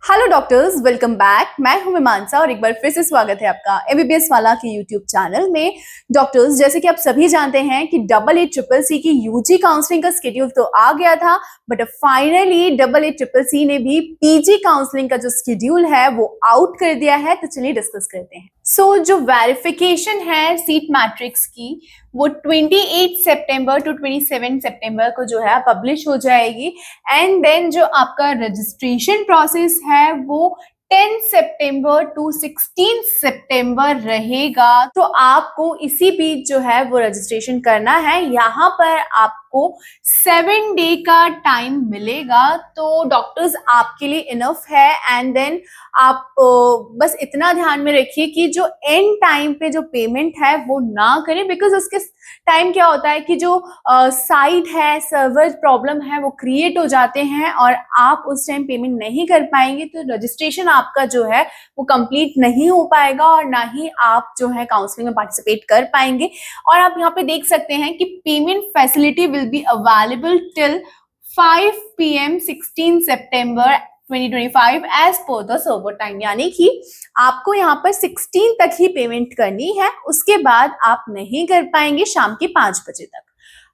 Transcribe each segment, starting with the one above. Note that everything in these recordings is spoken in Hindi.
Hello doctors, welcome back. मैं हूं मीमांसा और एक बार फिर से स्वागत है आपका एमबीबीएस वाला के यूट्यूब चैनल में। डॉक्टर्स, जैसे कि आप सभी जानते हैं कि AA CCC की यूजी काउंसलिंग का शेड्यूल तो आ गया था, बट फाइनली AA CCC ने भी पीजी काउंसलिंग का जो शेड्यूल है वो आउट कर दिया है। तो चलिए डिस्कस करते हैं। जो वेरिफिकेशन है सीट मैट्रिक्स की वो 28 सितंबर टू 27 सितंबर को जो है पब्लिश हो जाएगी। एंड देन जो आपका रजिस्ट्रेशन प्रोसेस है वो 10 सितंबर टू 16 सितंबर रहेगा। तो आपको इसी बीच जो है वो रजिस्ट्रेशन करना है। यहाँ पर आपको 7 डे का टाइम मिलेगा। तो डॉक्टर्स आपके लिए इनफ है। एंड देन आप बस इतना ध्यान में रखिए कि जो एंड टाइम पे जो पेमेंट है वो ना करें, बिकॉज उसके टाइम क्या होता है कि जो साइट है, सर्वर प्रॉब्लम है, वो क्रिएट हो जाते हैं और आप उस टाइम पेमेंट नहीं कर पाएंगे। तो रजिस्ट्रेशन आपका जो है वो कंप्लीट नहीं हो पाएगा और ना ही आप जो है काउंसलिंग में पार्टिसिपेट कर पाएंगे। और आप यहाँ पे देख सकते हैं कि payment facility will be available till 5 PM 16 September 2025 as per the server time, यानी कि आपको यहाँ पर 16 तक ही पेमेंट करनी है, उसके बाद आप नहीं कर पाएंगे शाम के 5 बजे तक।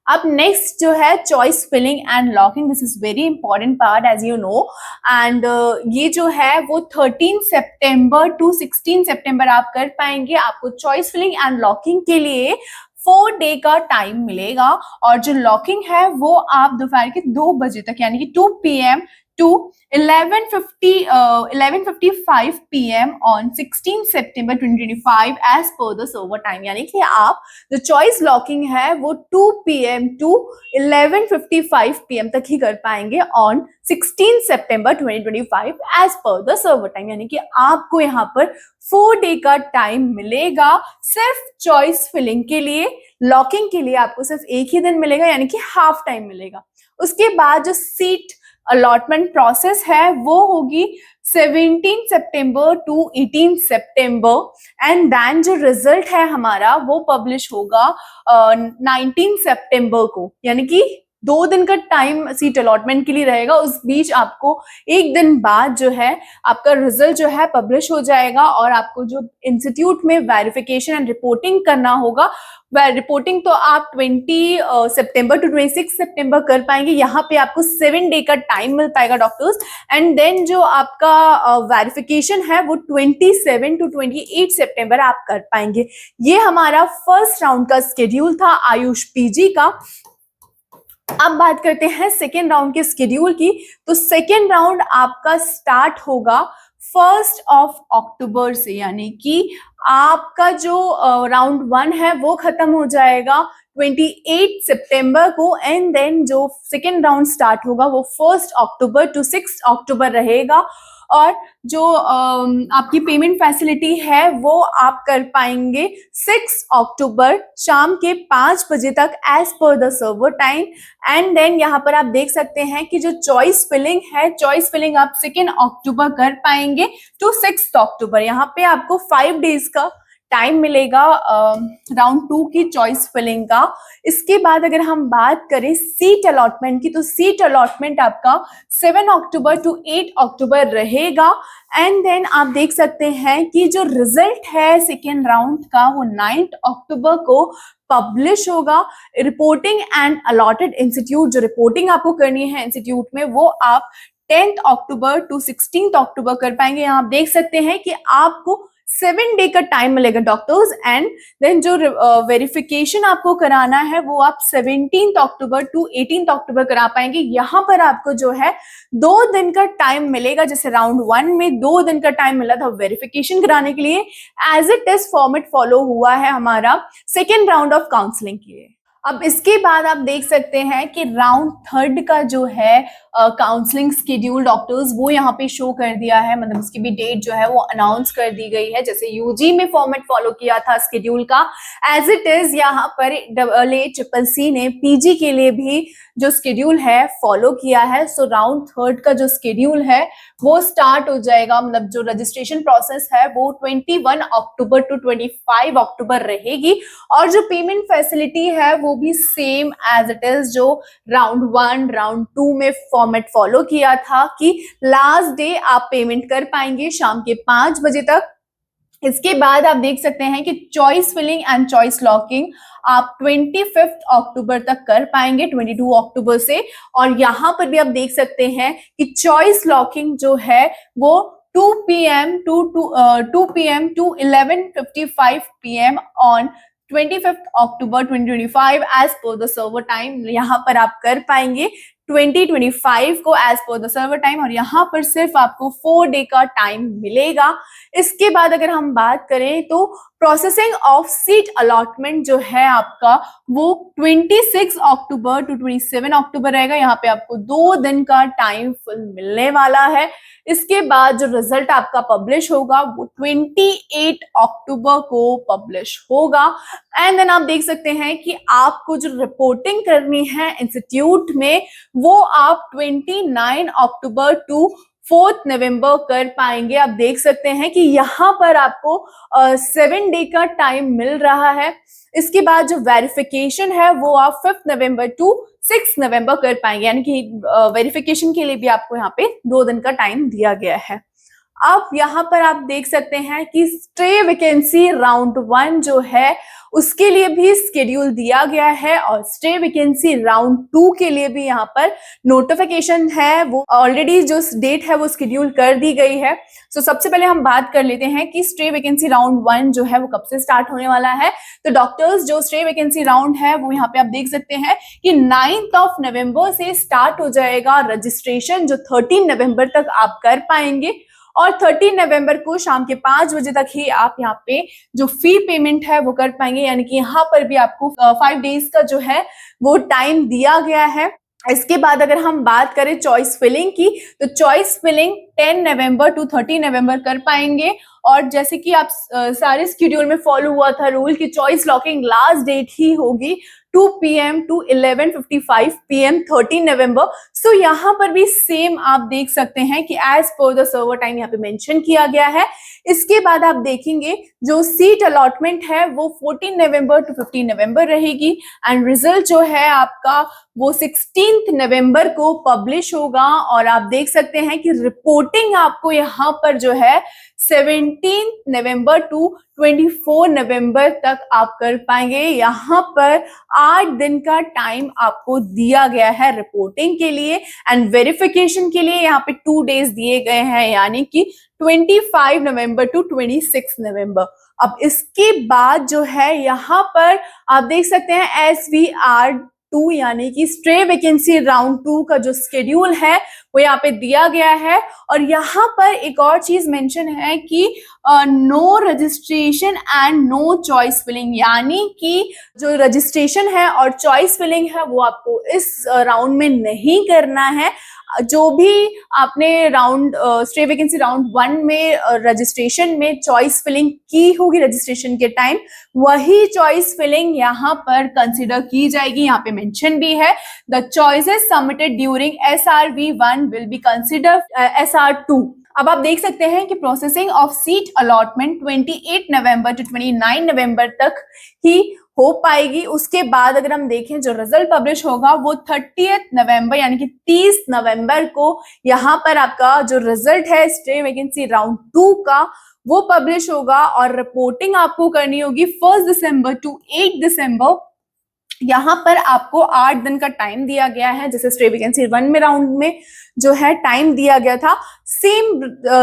अब नेक्स्ट जो है choice filling and locking, this is very important part as you know. And ये जो है वो 13 सितंबर टू 16 सितंबर आप कर पाएंगे। आपको चॉइस फिलिंग एंड लॉकिंग के लिए 4 डे का टाइम मिलेगा और जो लॉकिंग है वो आप दोपहर के 2 बजे तक, यानी कि 2 PM to 11:55 PM on 16 September 2025 as per the server time, यानी कि आप जो चॉइस लॉकिंग है वो 2 PM to 11:55 PM तक ही कर पाएंगे on 16 September 2025 as per the server time, यानी कि आपको यहाँ पर 4 डे का टाइम मिलेगा सिर्फ चॉइस फिलिंग के लिए। लॉकिंग के लिए आपको सिर्फ एक ही दिन मिलेगा, यानी कि हाफ टाइम मिलेगा। उसके बाद जो सीट अलॉटमेंट प्रोसेस है वो होगी 17 सितंबर टू 18 सितंबर। एंड देन जो रिजल्ट है हमारा वो पब्लिश होगा 19 सितंबर को, यानी कि 2 दिन का टाइम सीट अलॉटमेंट के लिए रहेगा। उस बीच आपको एक दिन बाद जो है आपका रिजल्ट जो है पब्लिश हो जाएगा और आपको जो इंस्टीट्यूट में वेरिफिकेशन एंड रिपोर्टिंग करना होगा, वह रिपोर्टिंग तो आप 20 सितंबर टू 26 सितंबर कर पाएंगे। यहाँ पे आपको 7 डे का टाइम मिल पाएगा डॉक्टर्स। एंड देन जो आपका वेरिफिकेशन है वो 27 टू 28 सितंबर आप कर पाएंगे। ये हमारा फर्स्ट राउंड का स्केड्यूल था आयुष पीजी का। अब बात करते हैं सेकेंड राउंड के स्केड्यूल की। तो सेकेंड राउंड आपका स्टार्ट होगा 1 अक्टूबर से, यानी कि आपका जो राउंड 1 है वो खत्म हो जाएगा 28 सितंबर को। एंड देन जो सेकेंड राउंड स्टार्ट होगा वो 1 अक्टूबर टू 6 अक्टूबर रहेगा। और जो आपकी पेमेंट फैसिलिटी है वो आप कर पाएंगे 6 अक्टूबर शाम के 5 बजे तक as per the server time. And then यहाँ पर आप देख सकते हैं कि जो चॉइस फिलिंग है, चॉइस फिलिंग आप 2 अक्टूबर कर पाएंगे टू 6 अक्टूबर। यहाँ पे आपको 5 डेज का टाइम मिलेगा राउंड 2 की चॉइस फिलिंग का। इसके बाद अगर हम बात करें सीट अलॉटमेंट की, तो सीट अलॉटमेंट आपका 7 अक्टूबर टू 8 अक्टूबर रहेगा। एंड देन आप देख सकते हैं कि जो रिजल्ट है सेकेंड राउंड का वो 9 अक्टूबर को पब्लिश होगा। रिपोर्टिंग एंड अलॉटेड इंस्टीट्यूट, जो रिपोर्टिंग आपको करनी है इंस्टीट्यूट में, वो आप 10 अक्टूबर टू 16 अक्टूबर कर पाएंगे। यहाँ आप देख सकते हैं कि आपको 7 डे का टाइम मिलेगा डॉक्टर्स। एंड देन जो वेरिफिकेशन आपको कराना है वो आप 17 अक्टूबर टू 18 अक्टूबर करा पाएंगे। यहाँ पर आपको जो है 2 दिन का टाइम मिलेगा, जैसे राउंड 1 में 2 दिन का टाइम मिला था वेरिफिकेशन कराने के लिए। As it is format follow हुआ है हमारा सेकेंड राउंड ऑफ काउंसलिंग के लिए। अब इसके बाद आप देख सकते हैं कि राउंड 3 का जो है काउंसलिंग स्केड्यूल डॉक्टर्स वो यहाँ पे शो कर दिया है, मतलब उसकी भी डेट जो है वो अनाउंस कर दी गई है। जैसे यूजी में फॉर्मेट फॉलो किया था स्केड्यूल का, एज इट इज यहाँ पर AA CCC ने पीजी के लिए भी जो स्केड्यूल है फॉलो किया है। सो राउंड 3 का जो स्केड्यूल है वो स्टार्ट हो जाएगा, मतलब जो रजिस्ट्रेशन प्रोसेस है वो 21 अक्टूबर टू 25 अक्टूबर रहेगी। और जो पेमेंट फैसिलिटी है वो भी सेम एज इट इज जो राउंड 1 राउंड 2 में फॉर्मेट फॉलो किया था कि लास्ट डे आप पेमेंट कर पाएंगे शाम के 5 बजे तक। इसके बाद आप देख सकते हैं कि choice filling and choice locking आप 25 अक्टूबर तक कर पाएंगे, 22 अक्टूबर से। और यहाँ पर भी आप देख सकते हैं कि चॉइस लॉकिंग जो है वो 2 p.m. to 11:55 p.m. on 25 October 2025 as per the server time यहाँ पर आप कर पाएंगे 2025 को as per the server time, और यहाँ पर सिर्फ आपको 4 डे का टाइम मिलेगा। इसके बाद अगर हम बात करें तो प्रोसेसिंग ऑफ सीट अलॉटमेंट जो है आपका वो 26 अक्टूबर टू 27 अक्टूबर रहेगा। यहाँ पे आपको 2 दिन का टाइम फुल मिलने वाला है। इसके बाद जो रिजल्ट आपका पब्लिश होगा वो 28 अक्टूबर को पब्लिश होगा। एंड देन आप देख सकते हैं कि आपको जो रिपोर्टिंग करनी है इंस्टीट्यूट में वो आप 29 अक्टूबर टू 4 नवंबर कर पाएंगे। आप देख सकते हैं कि यहाँ पर आपको 7 डे का टाइम मिल रहा है। इसके बाद जो वेरिफिकेशन है वो आप 5 नवंबर टू 6 नवंबर कर पाएंगे, यानी कि वेरिफिकेशन के लिए भी आपको यहाँ पे 2 दिन का टाइम दिया गया है। अब यहाँ पर आप देख सकते हैं कि स्टे वैकेंसी राउंड 1 जो है उसके लिए भी स्केड्यूल दिया गया है, और स्टे वैकेंसी राउंड 2 के लिए भी यहाँ पर नोटिफिकेशन है, वो ऑलरेडी जो डेट है वो स्केड्यूल कर दी गई है। सो सबसे पहले हम बात कर लेते हैं कि स्टे वैकेंसी राउंड 1 जो है वो कब से स्टार्ट होने वाला है। तो डॉक्टर्स जो स्टे वैकेंसी राउंड है वो यहाँ पे आप देख सकते हैं कि 9 नवंबर से स्टार्ट हो जाएगा रजिस्ट्रेशन, जो 13 नवंबर तक आप कर पाएंगे। और 13 नवंबर को शाम के 5 बजे तक ही आप यहाँ पे जो फी पेमेंट है वो कर पाएंगे, यानी कि यहाँ पर भी आपको 5 डेज का जो है वो टाइम दिया गया है। इसके बाद अगर हम बात करें चॉइस फिलिंग की, तो चॉइस फिलिंग 10 नवंबर टू 30 नवंबर कर पाएंगे। और जैसे कि आप सारे स्केड्यूल में फॉलो हुआ था रूल की चॉइस लॉकिंग लास्ट डेट ही होगी 2 p.m. to 11:55 p.m. 13 नवंबर। सो यहाँ पर भी सेम आप देख सकते हैं कि as per the server time यहाँ पे मेंशन किया गया है। इसके बाद आप देखेंगे जो सीट अलॉटमेंट है वो 14 नवंबर टू 15 नवंबर रहेगी, एंड रिजल्ट जो है आपका वो 16 नवंबर को पब्लिश होगा। और आप देख सकते हैं कि रिपोर्टिंग आपको यहाँ पर जो है 17 नवंबर टू 24 नवंबर तक आप कर पाएंगे। यहाँ पर 8 दिन का टाइम आपको दिया गया है रिपोर्टिंग के लिए, एंड वेरिफिकेशन के लिए यहाँ पे 2 डेज दिए गए हैं, यानी कि 25 नवंबर टू 26 नवंबर। अब इसके बाद जो है यहाँ पर आप देख सकते हैं SVR2 यानी कि स्टे वैकेंसी राउंड 2 का जो स्केड्यूल है वो यहाँ पे दिया गया है। और यहाँ पर एक और चीज मेंशन है कि no registration and no choice filling, यानी कि जो रजिस्ट्रेशन है और चॉइस फिलिंग है वो आपको इस राउंड में नहीं करना है। जो भी आपने राउंड स्टे वैकेंसी राउंड 1 में रजिस्ट्रेशन में चॉइस फिलिंग की होगी रजिस्ट्रेशन के टाइम, वही चॉइस फिलिंग यहाँ पर कंसिडर की जाएगी। यहाँ पे मेंशन भी है the choices submitted during SRV1 will be consider SR2। अब आप देख सकते हैं कि प्रोसेसिंग ऑफ सीट अलॉटमेंट 28 नवंबर टू 29 नवंबर तक ही हो पाएगी। उसके बाद अगर हम देखें जो रिजल्ट पब्लिश होगा वो 30 नवंबर यानी कि 30 नवंबर को यहाँ पर आपका जो रिजल्ट है स्टे वैकेंसी राउंड 2 का वो पब्लिश होगा। और रिपोर्टिंग आपको करनी होगी 1 दिसंबर टू 8 दिसंबर। यहाँ पर आपको 8 दिन का टाइम दिया गया है, जैसे स्टे वैकेंसी 1 में राउंड में जो है टाइम दिया गया था, सेम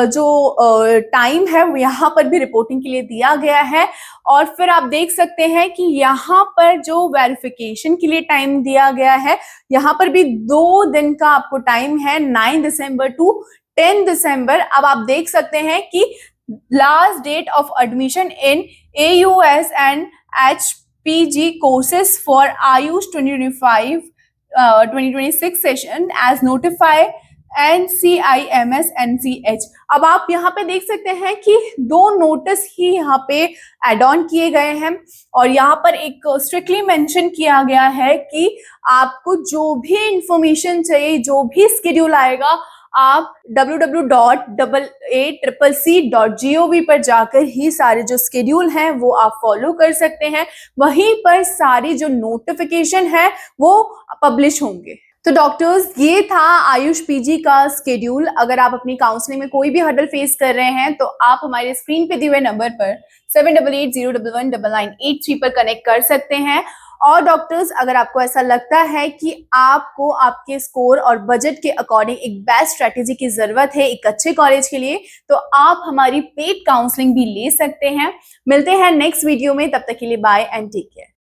जो टाइम है वो यहाँ पर भी रिपोर्टिंग के लिए दिया गया है। और फिर आप देख सकते हैं कि यहाँ पर जो वेरिफिकेशन के लिए टाइम दिया गया है, यहाँ पर भी 2 दिन का आपको टाइम है, 9 दिसंबर टू 10 दिसंबर। अब आप देख सकते हैं कि last date of admission in AUS and HPG courses for Ayush 2025-2026 session as notify NCIMS NCH। अब आप यहाँ पे देख सकते हैं कि 2 नोटिस ही यहाँ पे एड ऑन किए गए हैं, और यहाँ पर एक स्ट्रिक्टली मेंशन किया गया है कि आपको जो भी इंफॉर्मेशन चाहिए, जो भी स्केड्यूल आएगा, आप www.8ccc.gov पर जाकर ही सारे जो स्केड्यूल हैं वो आप फॉलो कर सकते हैं। वहीं पर सारी जो नोटिफिकेशन है वो पब्लिश होंगे। तो डॉक्टर्स, ये था आयुष पीजी का स्केड्यूल। अगर आप अपनी काउंसलिंग में कोई भी हर्डल फेस कर रहे हैं तो आप हमारे स्क्रीन पे दिए हुए नंबर पर 7880119983 पर कनेक्ट कर सकते हैं। और डॉक्टर्स, अगर आपको ऐसा लगता है कि आपको आपके स्कोर और बजट के अकॉर्डिंग एक बेस्ट स्ट्रेटेजी की जरूरत है एक अच्छे कॉलेज के लिए, तो आप हमारी पेड काउंसलिंग भी ले सकते हैं। मिलते हैं नेक्स्ट वीडियो में, तब तक के लिए बाय एंड टेक केयर।